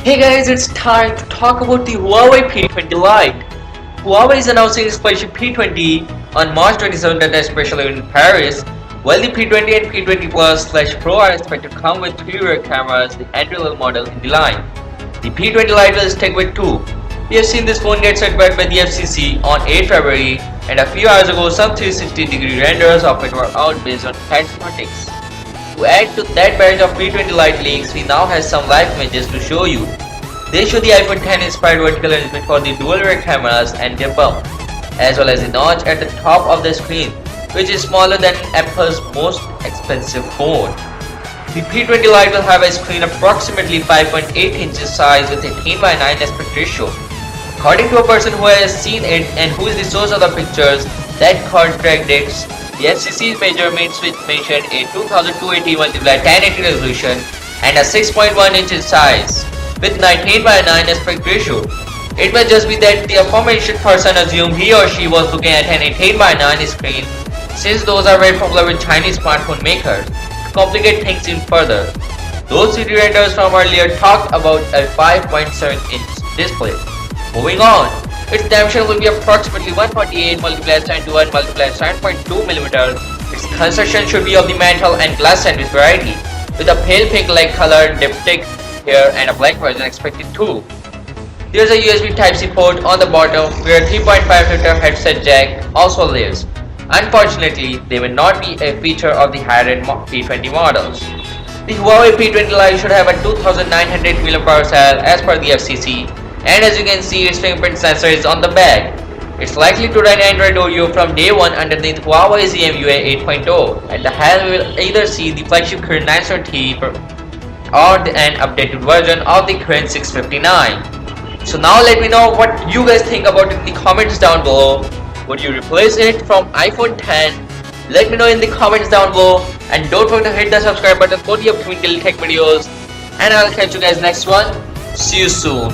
Hey guys, it's time to talk about the Huawei P20 Lite. Huawei is announcing its flagship P20 on March 27th at a special event in Paris. While the P20 and P20 Plus/Pro are expected to come with 3 rear cameras, the entry-level model in the line. The P20 Lite will stick with 2. We have seen this phone get certified by the FCC on 8 February, and a few hours ago some 360-degree renders of it were out based on CAD schematics. To add to that barrage of P20 Lite leaks, we now have some live images to show you. They show the iPhone X inspired vertical arrangement for the dual rear cameras and their bump, as well as the notch at the top of the screen, which is smaller than Apple's most expensive phone. The P20 Lite will have a screen approximately 5.8 inches size with a 10:9 aspect ratio. According to a person who has seen it and who is the source of the pictures that contradicts the FCC's measurements, which mentioned a 2280x1080 resolution and a 6.1 inches size with 19:9 aspect ratio. It may just be that the aforementioned person assumed he or she was looking at an 18:9 screen, since those are very popular with Chinese smartphone makers. To complicate things even further, those 3D renders from earlier talked about a 5.7-inch display. Moving on, its dimension will be approximately 148x1021x7.2mm. Its construction should be of the metal and glass sandwich variety, with a pale pink-like color, diptych here, and a black version expected too. There is a USB Type-C port on the bottom where a 3.5mm headset jack also lives. Unfortunately, they will not be a feature of the higher-end P20 models. The Huawei P20 Lite should have a 2900 mAh cell as per the FCC, and as you can see, its fingerprint sensor is on the back. It's likely to run Android Oreo from day one underneath Huawei's EMUI 8.0, and the helm will either see the flagship Kirin 970 or an updated version of the Kirin 659. So now let me know what you guys think about it in the comments down below. Would you replace it from iPhone X? Let me know in the comments down below, and don't forget to hit the subscribe button for the upcoming daily tech videos, and I'll catch you guys next one. See you soon.